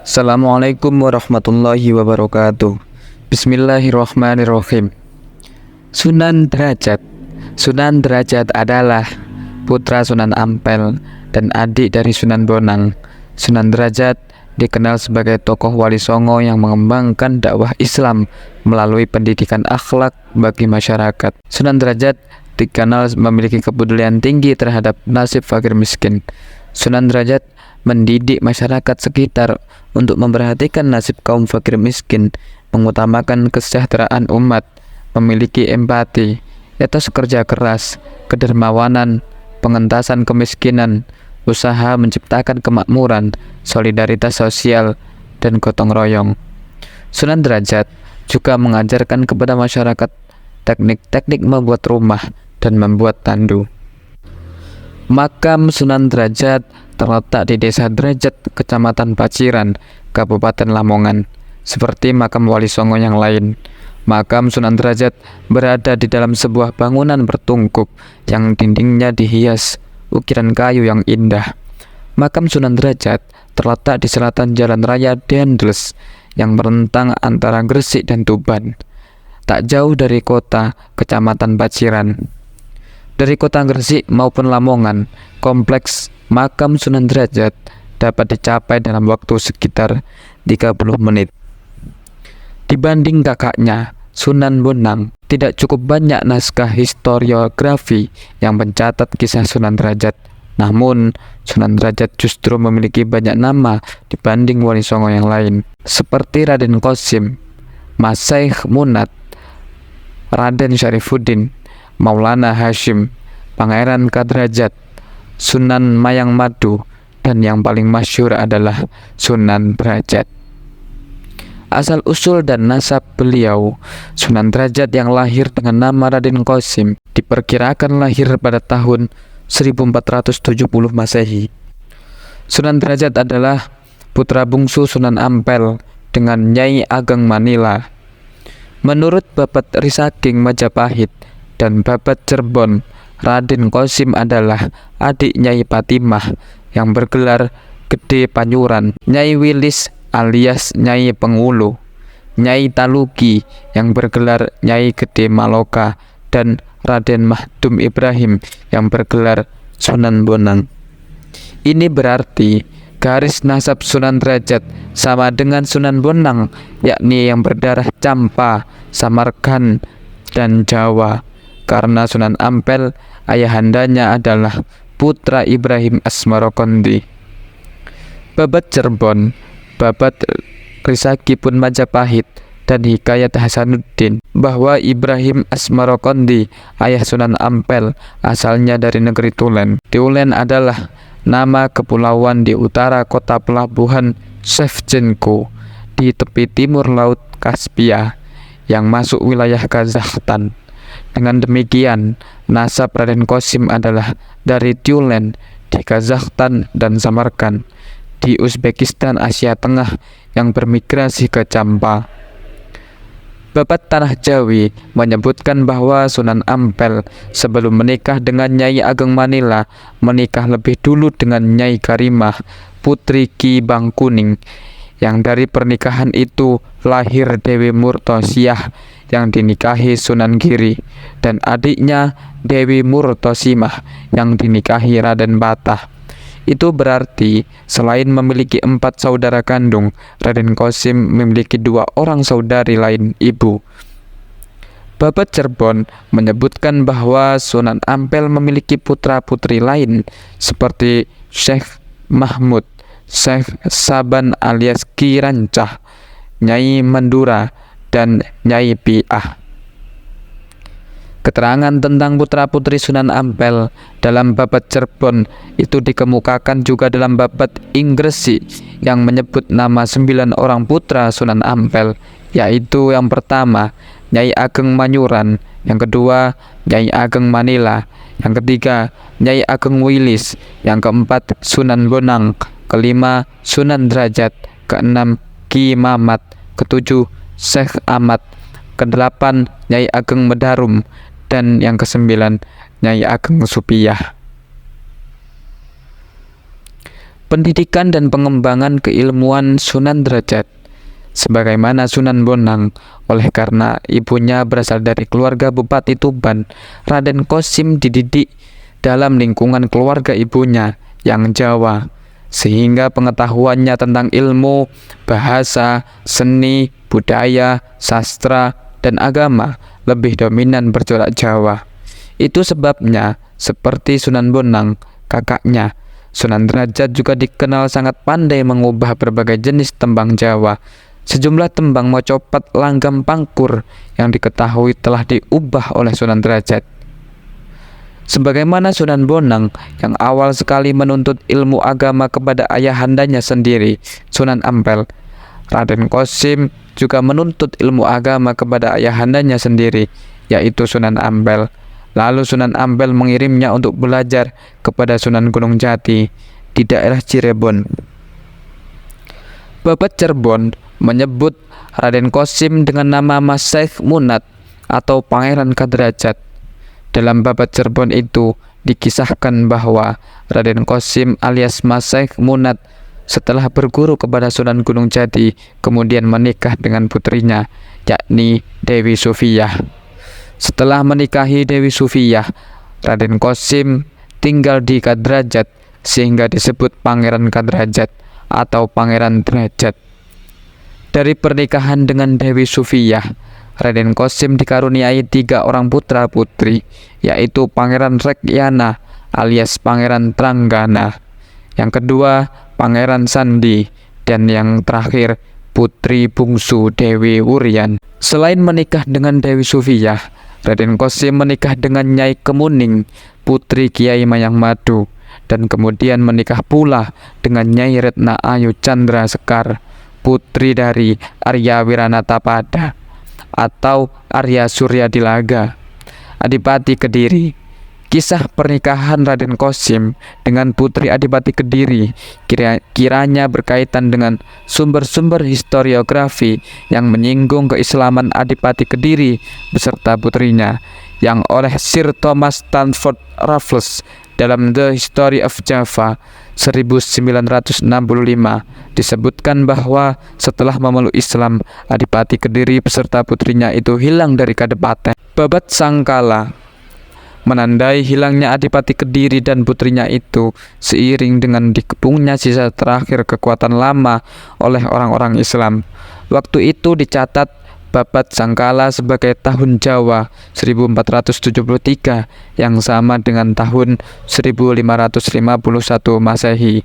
Assalamualaikum warahmatullahi wabarakatuh. Bismillahirrahmanirrahim. Sunan Derajat. Sunan Derajat adalah putra Sunan Ampel dan adik dari Sunan Bonang. Sunan Derajat dikenal sebagai tokoh Wali Songo yang mengembangkan dakwah Islam melalui pendidikan akhlak bagi masyarakat. Sunan Derajat dikenal memiliki kepedulian tinggi terhadap nasib fakir miskin. Sunan Derajat mendidik masyarakat sekitar untuk memperhatikan nasib kaum fakir miskin, mengutamakan kesejahteraan umat, memiliki empati, etos kerja keras, kedermawanan, pengentasan kemiskinan, usaha menciptakan kemakmuran, solidaritas sosial, dan gotong royong. Sunan Derajat juga mengajarkan kepada masyarakat teknik-teknik membuat rumah dan membuat tandu. Makam Sunan Derajat terletak di Desa Derajat, Kecamatan Paciran, Kabupaten Lamongan. Seperti makam Wali Songo yang lain, makam Sunan Derajat berada di dalam sebuah bangunan bertungkup yang dindingnya dihias ukiran kayu yang indah. Makam Sunan Derajat terletak di selatan Jalan Raya Dendels yang merentang antara Gresik dan Tuban, tak jauh dari kota Kecamatan Paciran. Dari kota Gresik maupun Lamongan, kompleks makam Sunan Derajat dapat dicapai dalam waktu sekitar 30 menit. Dibanding kakaknya, Sunan Bonang, tidak cukup banyak naskah historiografi yang mencatat kisah Sunan Derajat. Namun, Sunan Derajat justru memiliki banyak nama dibanding Wali Songo yang lain, seperti Raden Qasim, Masyaikh Munat, Raden Syarifuddin, Maulana Hashim, Pangeran Kadrajat, Sunan Mayang Madu, dan yang paling masyhur adalah Sunan Derajat. Asal-usul dan nasab beliau, Sunan Derajat yang lahir dengan nama Raden Qasim, diperkirakan lahir pada tahun 1470 Masehi. Sunan Derajat adalah putra bungsu Sunan Ampel dengan Nyai Ageng Manila. Menurut Babat Risaking Majapahit dan Babat Cirebon, Raden Qasim adalah adik Nyai Patimah yang bergelar Gede Panyuran, Nyai Wilis alias Nyai Pengulu, Nyai Taluki yang bergelar Nyai Gede Maloka, dan Raden Mahdum Ibrahim yang bergelar Sunan Bonang. Ini berarti garis nasab Sunan Derajat sama dengan Sunan Bonang, yakni yang berdarah Campa, Samarkand, dan Jawa, karena Sunan Ampel ayahandanya adalah putra Ibrahim Asmarokondi. Babat Cirebon, Babat Risaki pun Majapahit, dan Hikayat Hasanuddin bahwa Ibrahim Asmarokondi, ayah Sunan Ampel, asalnya dari negeri Tulen. Tulen adalah nama kepulauan di utara kota pelabuhan Shevchenko di tepi timur Laut Kaspia yang masuk wilayah Kazakhstan. Dengan demikian, nasab Raden Qasim adalah dari Tulen di Kazakhstan dan Samarkand di Uzbekistan Asia Tengah yang bermigrasi ke Campa. Babat Tanah Jawi menyebutkan bahwa Sunan Ampel sebelum menikah dengan Nyai Ageng Manila menikah lebih dulu dengan Nyai Karimah, putri Ki Bangkuning, yang dari pernikahan itu lahir Dewi Murtosiah yang dinikahi Sunan Giri, dan adiknya Dewi Murtosimah yang dinikahi Raden Batah. Itu berarti selain memiliki 4 saudara kandung, Raden Qasim memiliki 2 orang saudari lain ibu. Babat Cirebon menyebutkan bahwa Sunan Ampel memiliki putra-putri lain seperti Syekh Mahmud, Syekh Saban alias Ki Rancah, Nyai Mandura, dan Nyai Pi'ah. Keterangan tentang putra-putri Sunan Ampel dalam Babat Cirebon itu dikemukakan juga dalam Babat Ingresi yang menyebut nama 9 orang putra Sunan Ampel, yaitu yang pertama Nyai Ageng Manyuran, yang kedua Nyai Ageng Manila, yang ketiga Nyai Ageng Wilis, yang keempat Sunan Bonang, kelima Sunan Derajat, keenam Ki Mamat, ketujuh Syekh Ahmad, kedelapan Nyai Ageng Medarum, dan yang kesembilan Nyai Ageng Supiyah. Pendidikan dan pengembangan keilmuan Sunan Derajat. Sebagaimana Sunan Bonang, oleh karena ibunya berasal dari keluarga Bupati Tuban, Raden Qasim dididik dalam lingkungan keluarga ibunya yang Jawa, sehingga pengetahuannya tentang ilmu, bahasa, seni, budaya, sastra, dan agama lebih dominan bercorak Jawa. Itu sebabnya, seperti Sunan Bonang, kakaknya, Sunan Derajat juga dikenal sangat pandai mengubah berbagai jenis tembang Jawa. Sejumlah tembang Mocopat, Langgam, Pangkur yang diketahui telah diubah oleh Sunan Derajat. Sebagaimana Sunan Bonang yang awal sekali menuntut ilmu agama kepada ayahandanya sendiri, Sunan Ampel, Raden Qasim juga menuntut ilmu agama kepada ayahandanya sendiri, yaitu Sunan Ampel. Lalu Sunan Ampel mengirimnya untuk belajar kepada Sunan Gunung Jati di daerah Cirebon. Babat Cirebon menyebut Raden Qasim dengan nama Mas Syekh Munat atau Pangeran Kadrajat. Dalam Babat Cirebon itu dikisahkan bahwa Raden Qasim alias Mas Syekh Munat setelah berguru kepada Sunan Gunung Jati kemudian menikah dengan putrinya, yakni Dewi Sufiyah. Setelah menikahi Dewi Sufiyah, Raden Qasim tinggal di Kadrajat sehingga disebut Pangeran Kadrajat atau Pangeran Derajat. Dari pernikahan dengan Dewi Sufiyah, Raden Qasim dikaruniai 3 orang putra-putri, yaitu Pangeran Rekyana alias Pangeran Tranggana, yang kedua Pangeran Sandi, dan yang terakhir putri bungsu Dewi Wuryan. Selain menikah dengan Dewi Sufiyah, Raden Qasim menikah dengan Nyai Kemuning, putri Kiai Mayang Madu, dan kemudian menikah pula dengan Nyai Retna Ayu Chandra Sekar, putri dari Arya Wiranatapada atau Arya Surya Dilaga, Adipati Kediri. Kisah pernikahan Raden Qasim dengan putri Adipati Kediri kiranya berkaitan dengan sumber-sumber historiografi yang menyinggung keislaman Adipati Kediri beserta putrinya, yang oleh Sir Thomas Stamford Raffles dalam The History of Java 1965 disebutkan bahwa setelah memeluk Islam, Adipati Kediri beserta putrinya itu hilang dari Kadepaten. Babat Sangkala menandai hilangnya Adipati Kediri dan putrinya itu seiring dengan dikepungnya sisa terakhir kekuatan lama oleh orang-orang Islam. Waktu itu dicatat Babat Sangkala sebagai tahun Jawa 1473 yang sama dengan tahun 1551 Masehi.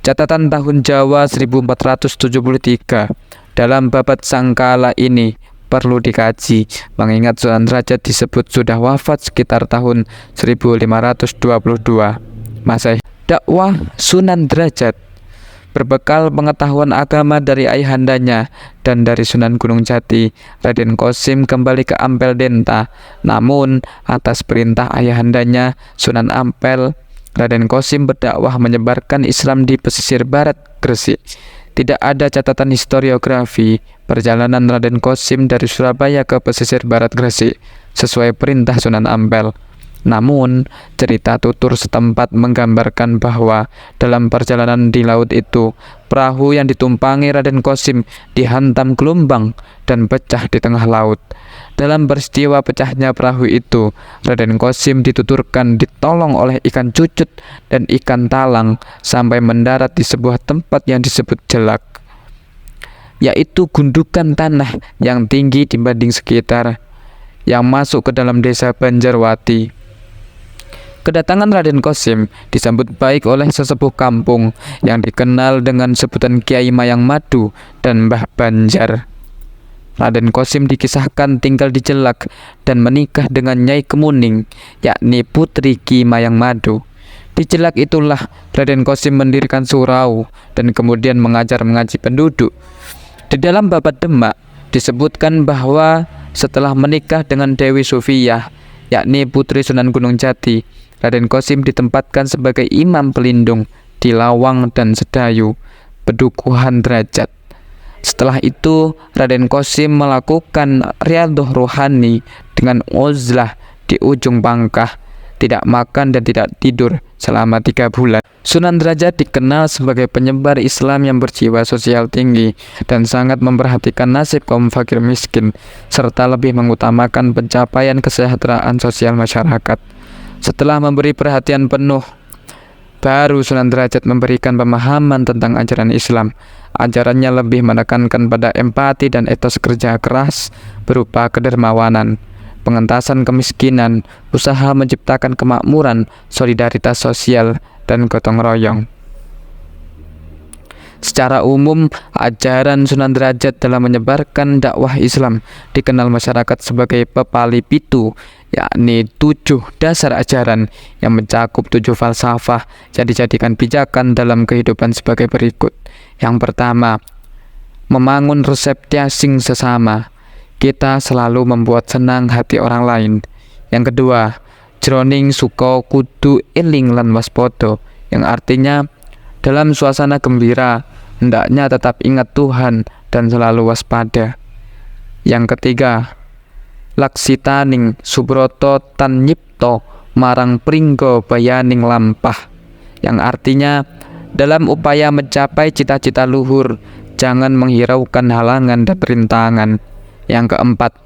Catatan tahun Jawa 1473 dalam Babat Sangkala ini perlu dikaji, mengingat Sunan Derajat disebut sudah wafat sekitar tahun 1522 Masehi. Dakwah Sunan Derajat. Berbekal pengetahuan agama dari ayahandanya dan dari Sunan Gunung Jati, Raden Qasim kembali ke Ampel Denta. Namun, atas perintah ayahandanya, Sunan Ampel, Raden Qasim berdakwah menyebarkan Islam di pesisir barat Gresik. Tidak ada catatan historiografi perjalanan Raden Qasim dari Surabaya ke pesisir barat Gresik sesuai perintah Sunan Ampel. Namun, cerita tutur setempat menggambarkan bahwa dalam perjalanan di laut itu, perahu yang ditumpangi Raden Qasim dihantam gelombang dan pecah di tengah laut. Dalam peristiwa pecahnya perahu itu, Raden Qasim dituturkan ditolong oleh ikan cucut dan ikan talang sampai mendarat di sebuah tempat yang disebut Jelak, yaitu gundukan tanah yang tinggi dibanding sekitar, yang masuk ke dalam desa Banjarwati. Kedatangan Raden Qasim disambut baik oleh sesepuh kampung yang dikenal dengan sebutan Kiai Mayang Madu dan Mbah Banjar. Raden Qasim dikisahkan tinggal di Jelak dan menikah dengan Nyai Kemuning, yakni putri Ki Mayang Madu. Di Jelak itulah Raden Qasim mendirikan surau dan kemudian mengajar mengaji penduduk. Di dalam Babat Demak disebutkan bahwa setelah menikah dengan Dewi Sufiyah, yakni putri Sunan Gunung Jati, Raden Qasim ditempatkan sebagai imam pelindung di Lawang dan Sedayu, Pedukuhan Derajat. Setelah itu, Raden Qasim melakukan riyadhah rohani dengan uzlah di ujung Pangkah tidak makan dan tidak tidur selama 3 bulan. Sunan Derajat dikenal sebagai penyebar Islam yang berjiwa sosial tinggi dan sangat memperhatikan nasib kaum fakir miskin, serta lebih mengutamakan pencapaian kesejahteraan sosial masyarakat. Setelah memberi perhatian penuh, baru Sunan Derajat memberikan pemahaman tentang ajaran Islam. Ajarannya lebih menekankan pada empati dan etos kerja keras berupa kedermawanan, pengentasan kemiskinan, usaha menciptakan kemakmuran, solidaritas sosial, dan gotong royong. Secara umum, ajaran Sunan Derajat dalam menyebarkan dakwah Islam dikenal masyarakat sebagai pepali pitu, yakni 7 dasar ajaran yang mencakup 7 falsafah yang dijadikan pijakan dalam kehidupan sebagai berikut. Yang pertama, membangun reseptiasing sesama. Kita selalu membuat senang hati orang lain. Yang kedua, jroning suka kudu eling lan waspada, yang artinya dalam suasana gembira hendaknya tetap ingat Tuhan dan selalu waspada. Yang ketiga, laksitaning subroto tan nyipto marang pringgo bayaning lampah, yang artinya dalam upaya mencapai cita-cita luhur jangan menghiraukan halangan dan rintangan. Yang keempat,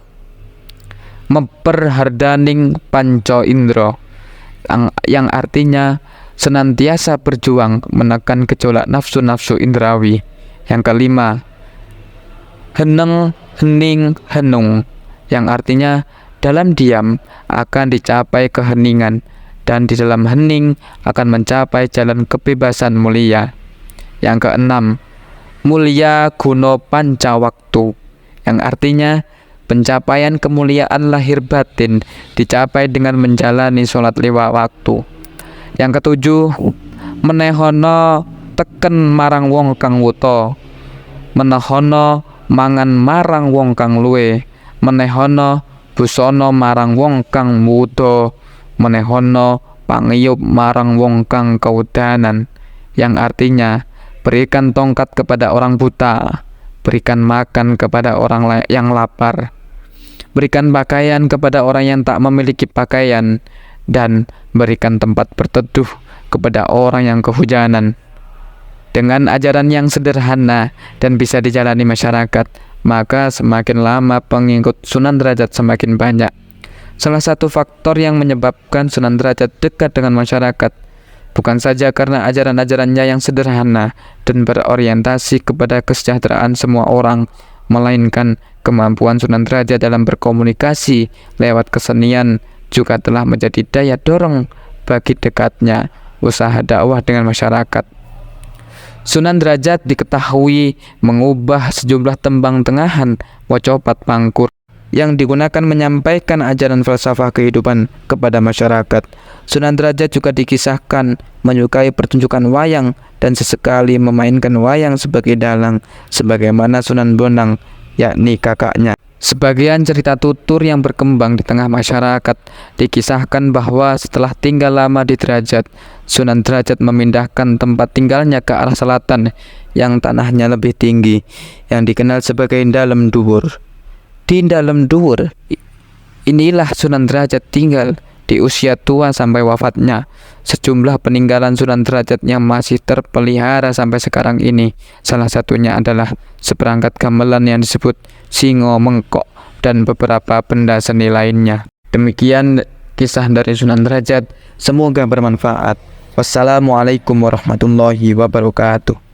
memperhardaning panco indro, yang artinya senantiasa berjuang menekan gejolak nafsu-nafsu indrawi. Yang kelima, heneng hening henung, yang artinya dalam diam akan dicapai keheningan dan di dalam hening akan mencapai jalan kebebasan mulia. Yang keenam, mulia guno panca waktu, yang artinya pencapaian kemuliaan lahir batin dicapai dengan menjalani sholat lima waktu. Yang ketujuh, menehono teken marang wong kang wuta, menehono mangan marang wong kang luwe, menehono busana marang wong kang muda, menehono pangiyup marang wong kang kaudanan, yang artinya berikan tongkat kepada orang buta, berikan makan kepada orang yang lapar, berikan pakaian kepada orang yang tak memiliki pakaian, dan berikan tempat berteduh kepada orang yang kehujanan. Dengan ajaran yang sederhana dan bisa dijalani masyarakat, maka semakin lama pengikut Sunan Derajat semakin banyak. Salah satu faktor yang menyebabkan Sunan Derajat dekat dengan masyarakat bukan saja karena ajaran-ajarannya yang sederhana dan berorientasi kepada kesejahteraan semua orang, melainkan kemampuan Sunan Derajat dalam berkomunikasi lewat kesenian juga telah menjadi daya dorong bagi dekatnya usaha dakwah dengan masyarakat. Sunan Derajat diketahui mengubah sejumlah tembang tengahan wacopat pangkur yang digunakan menyampaikan ajaran falsafah kehidupan kepada masyarakat. Sunan Derajat juga dikisahkan menyukai pertunjukan wayang dan sesekali memainkan wayang sebagai dalang, sebagaimana Sunan Bonang, yakni kakaknya. Sebagian cerita tutur yang berkembang di tengah masyarakat dikisahkan bahwa setelah tinggal lama di Derajat, Sunan Derajat memindahkan tempat tinggalnya ke arah selatan yang tanahnya lebih tinggi, yang dikenal sebagai Dalem Dhuwur. Di Dalem Dhuwur inilah Sunan Derajat tinggal di usia tua sampai wafatnya. Sejumlah peninggalan Sunan Derajat yang masih terpelihara sampai sekarang ini, salah satunya adalah seperangkat gamelan yang disebut Singo Mengkok dan beberapa benda seni lainnya. Demikian kisah dari Sunan Derajat, semoga bermanfaat. Wassalamualaikum warahmatullahi wabarakatuh.